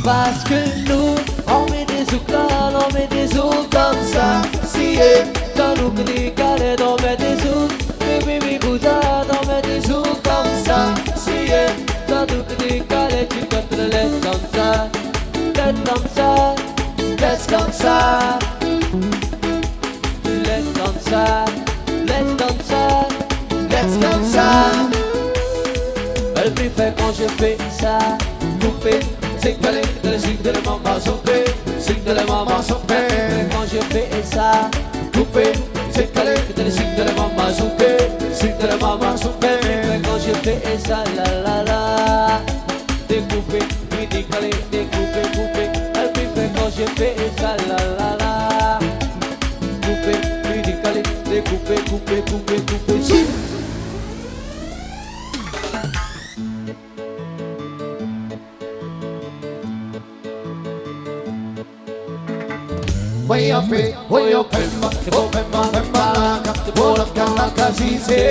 Parce que nous, on met des sous là, on met des sous comme ça. Si dans nous décalés, on met des sous. Baby, bouza, on met des sous comme ça. Si dans nous décalés, tu peux te laisser comme ça. Laisse comme ça, laisse comme ça. Laisse comme ça, laisse comme ça, laisse comme ça. Elle préfère quand je fais ça, couper. C'est que les signes de la maman sont faits, signes de la maman sont faits. Quand je fais ça, couper. C'est que les signes de la maman sont faits, signes de la maman sont faits. Quand je fais ça, la la la, découper, oui décaler, découper, couper. Elle préfère quand je fais ça, la la la, couper, oui décaler, découper, couper, couper, couper. Way up, pemba, te por la casise.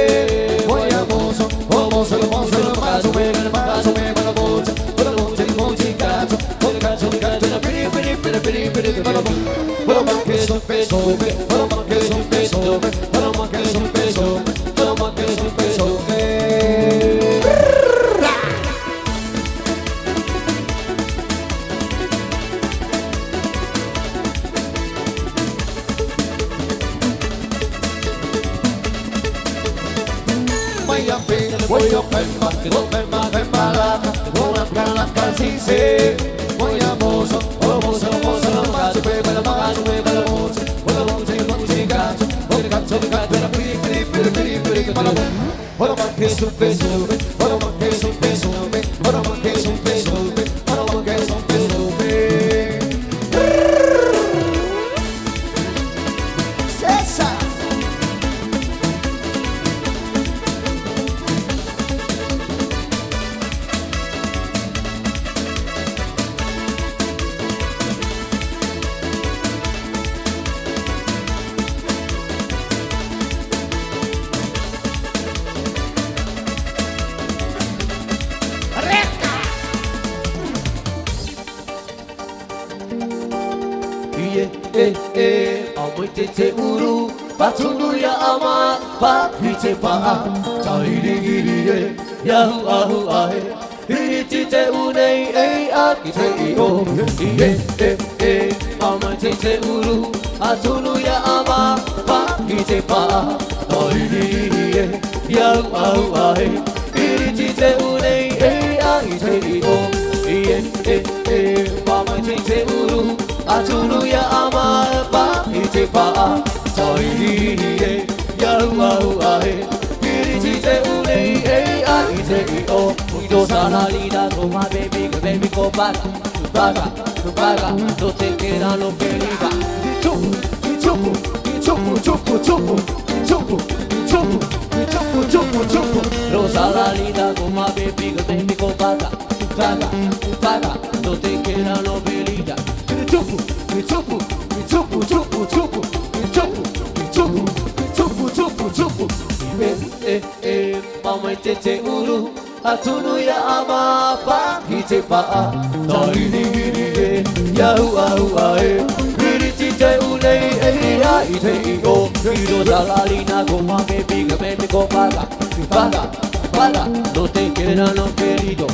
Voy a mozo, mozo, lo paso, me la bocha, mochicazo, la piri, bueno, más que es un peso, bueno, más que es un peso, bueno, más que es un peso, bueno, más que es un peso. Voy a pemba, la casise. Voy a mozo, lo paso, me la bocha, mochicazo, la piri, bueno, más que es un peso, bueno, más que es un peso, bueno, más que es un peso, bueno, más que es un peso. César. Te uru, patundu ya ama, pa hite pa, chairi giri yahu ahu ahe, hiti te unei akite io, mama te uru, patundu ya ama, pa hite pa, chairi giri yahu ahu ahe, hiti te unei akite io, mama te uru, patundu ya ama, pa hite pa, chairi yahu ahu ahe, hiti te unei akite io. Muido salalina con my baby go paga, no te queda lo que diga. Lo salalina con my baby go paga, no te queda lo que diga. Mama te uru, atunu ya ama pa hite pa, chairi giri yahu ahu ahe, hiti te unei ite io. Ido salalina con my baby go paga, no te queda lo querido.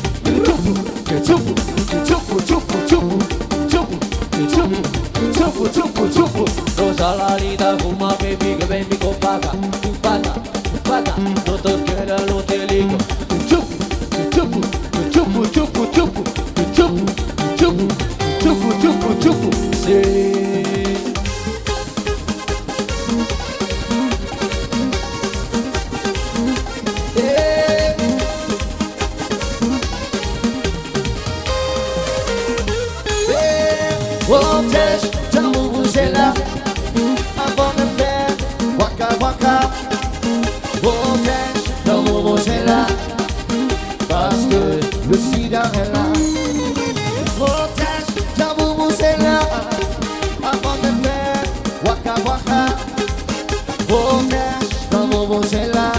paga, no te quiero, no te ligo. Chupu, chupu, chupu, chupu, chupu, chupu, chupu, chupu, chupu, chupu. Sí. Voltage, j'avoue vous êtes là avant de faire waka waka. Voltage, j'avoue vous êtes là parce que le sida est là. Voltage, j'avoue vous êtes là avant de faire waka waka. Voltage, j'avoue vous êtes là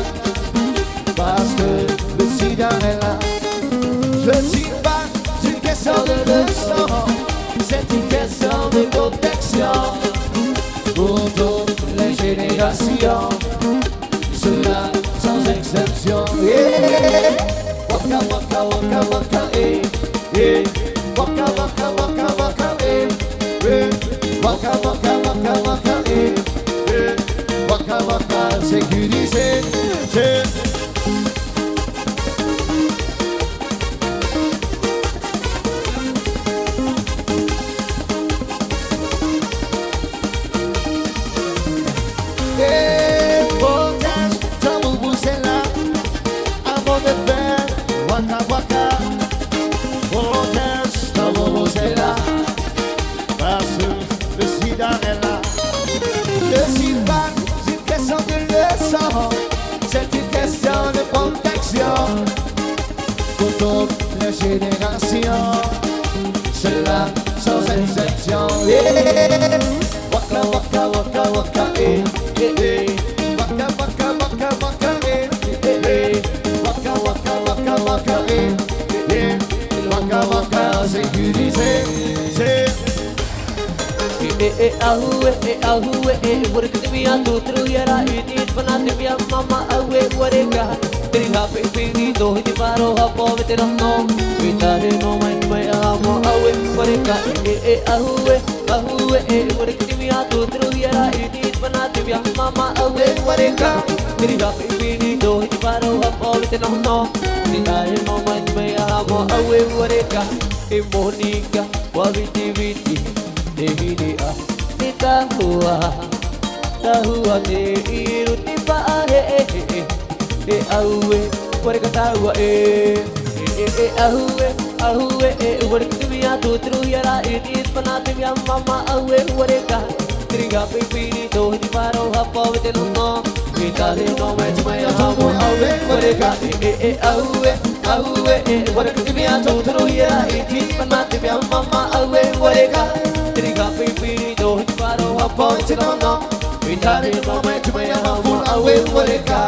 parce que le sida est là. Je suis pas une question de leçon. C'est une question de protection pour toutes les générations, cela sans exception. Yeah. Waka waka waka waka eh, eh. Waka waka waka waka eh, eh. Waka waka waka waka eh, eh. Waka waka sécurisé, c'est génération, cela sans exception. Yeah. Waka waka waka waka eh, eh, eh. Waka waka waka waka eh, eh, eh. Waka waka waka waka eh, eh, eh. Waka waka sécurisé, c'est ahue, work me a to through yara it banate me mama away wareka. Tringa pipini do hiti paro hapo veteran no. Vitare no my amo away wareka. Ahue, work me a to through yara it banate me mama away wareka. Tringa pipini do hiti paro hapo veteran no. Vitare no my amo away wareka. Monica, wabiti viti. Dehini ah tahua te iru tiba ahe ahue wareka tahua ahue wareka tibia tu tru yara it panate ya mama ahue wareka triga pipini to di paro hapo vetelo no vitare no match my amo ahue wareka ahue wareka tibia tu tru yara it panate ya mama ahue wareka Triga pipini do hit paro hapo chinono Vitari no me chume ya hamur awe wareka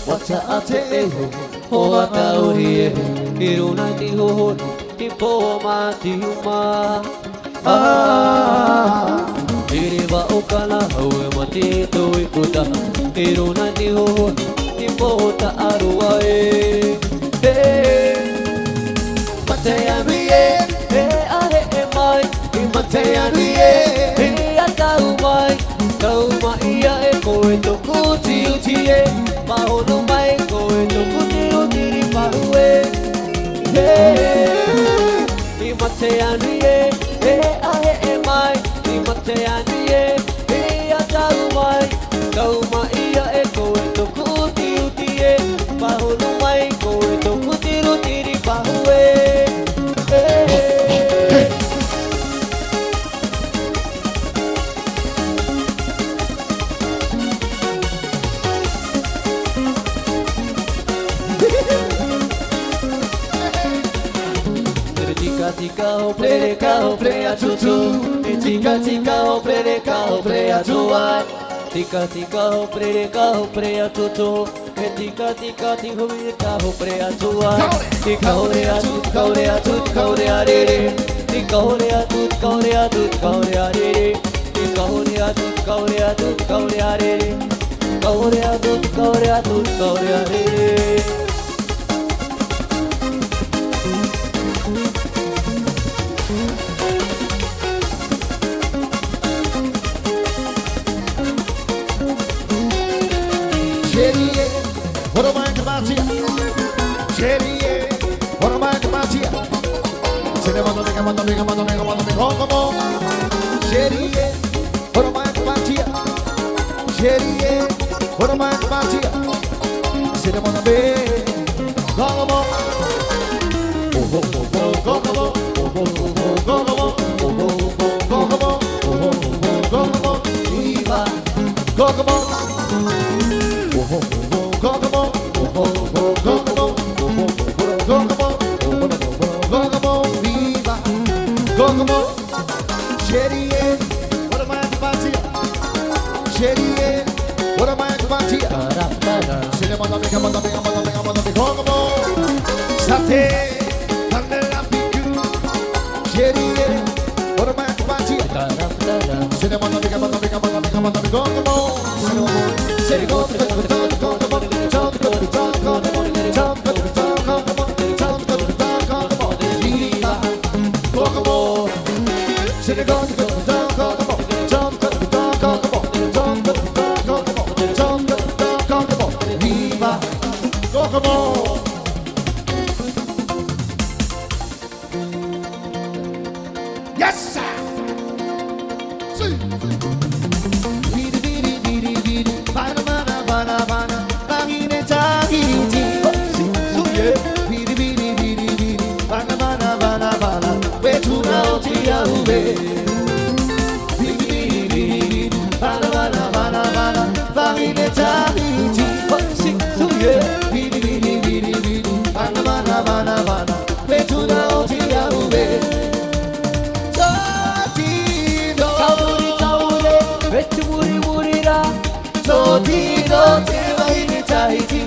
Wata ate eho, hoata orie, iruna ti hohoni, ti poma ti uma. Iriba okala hawe mati to ikuta, iruna ti hohoni, ti pota arua Mate anuye, are mai, mate anuye, atau mai, tau mai koe to kuti utie. Maholo mai koe to kuti utiri pahue Ni mate anuye, ahe mai Ni mate anuye, atau mai Kau mai koe to kuti utie Tika tika ho play a tutu. Tika tika ho play a tuan. Tika tika ho play a tutu. Tika tika ho play a tuan. Tika ho re a tut, tika ho re a tut, tika ho re a re re. Tika ho re a tut, tika ho re a tut, tika ho re a re re. Tika ho re a tut, tika ho re a tut, tika ho re a re re. Tika ho re a tut, tika ho re a tut, tika ho re a re re. What am I about here? Chérie, what am I about here? Cinema, come on. Chérie, what am I about here? Chérie, what am I about here? Cinema, come on. Chérie, what am I about here? Chérie, what am I about here? Sate, candela picu. Chérie, what am I about here? Yes, sir. Tino te vaini tahiti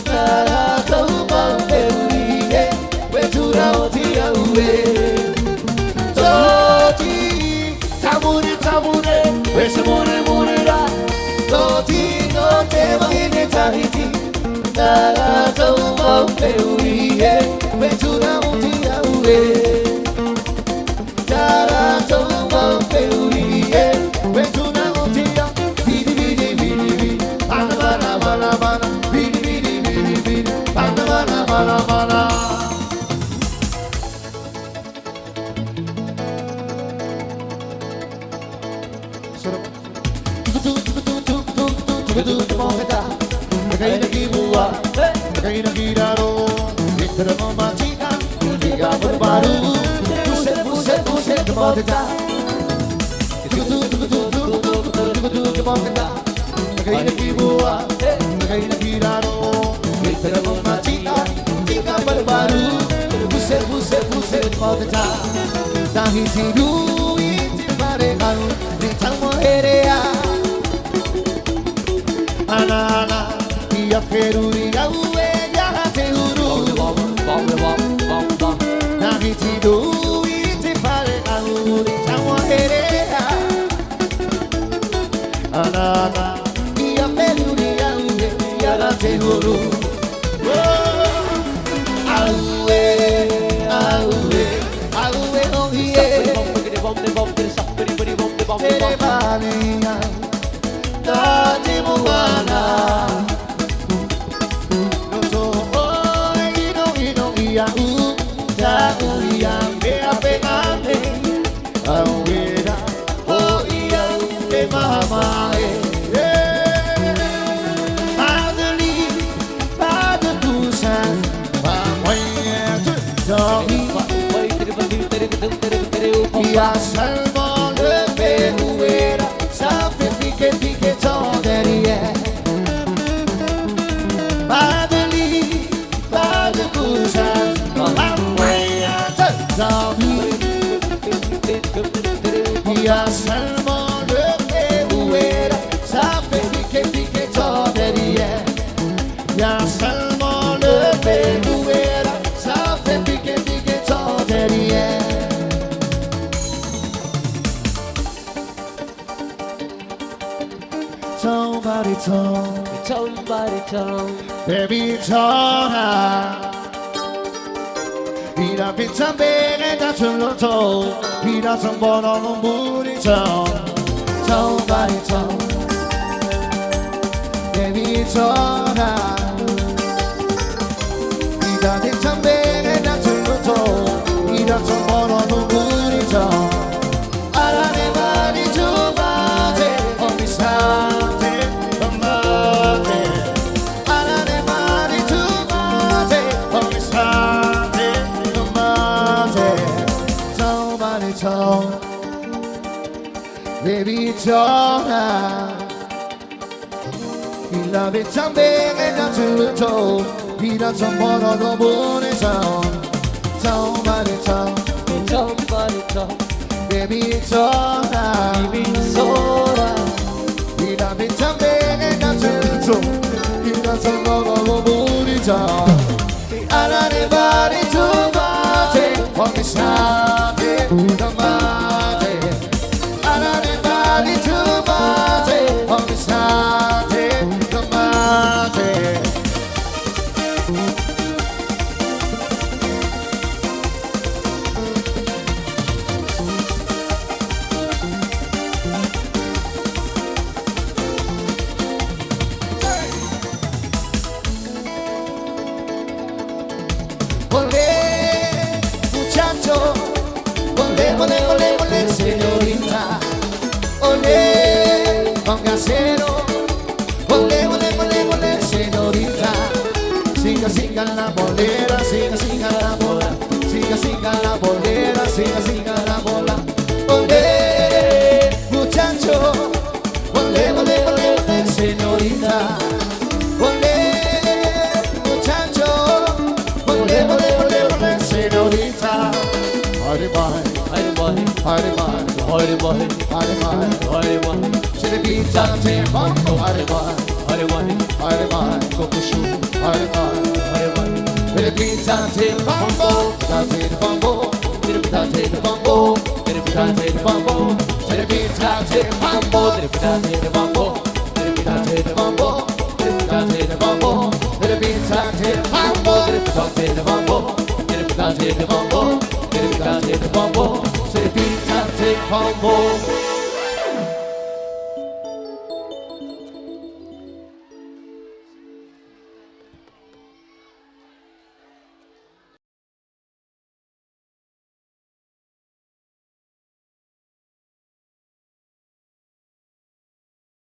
Nara tauma uriye Wetura otia ue Toti tamure Wesamure murira Totino te vaini tahiti Nara tauma uriye Wetura otia ue Nara tauma uriye Wetura otia baritone, baby tona. Il a pizza bene da cielo, il a son buono non baritone, baritone, baby tona. Il a pizza bene da cielo, il a son buono non baritone. Alla ne mani giovate, ho mi state, amate. Alla ne mani giovate, ho mi state, amate. Ciao mare ciao, baby ciao. Il la vecchia bene da cielo, il da son buono non buone ciao. Ciao mare ciao, baby sola, il la vecchia bene da cielo, il da son buono non buone ciao. Alla ne vari trovate, ho mi state, amate. Alla ne vari trovate, ho mi state, amate. Volé, muchacho, volé, señorita. Olé, con casero, volé, señorita. Siga la bolera, siga la bola. Siga la bolera, siga la bola. Olé, muchacho, volé, señorita. Olé, muchacho, volé, señorita. Hare boy, se le pizza te fanno. Hare boy, kokushu. Hare boy, se le pizza te fanno. Se le pizza te fanno. Se le pizza te fanno. Se le pizza te fanno. Se le pizza te fanno. Se le pizza te fanno. Se le pizza te fanno. Se le pizza te fanno. Se le pizza te fanno. Se le pizza te fanno. Se le pizza te fanno. Se le pizza te fanno.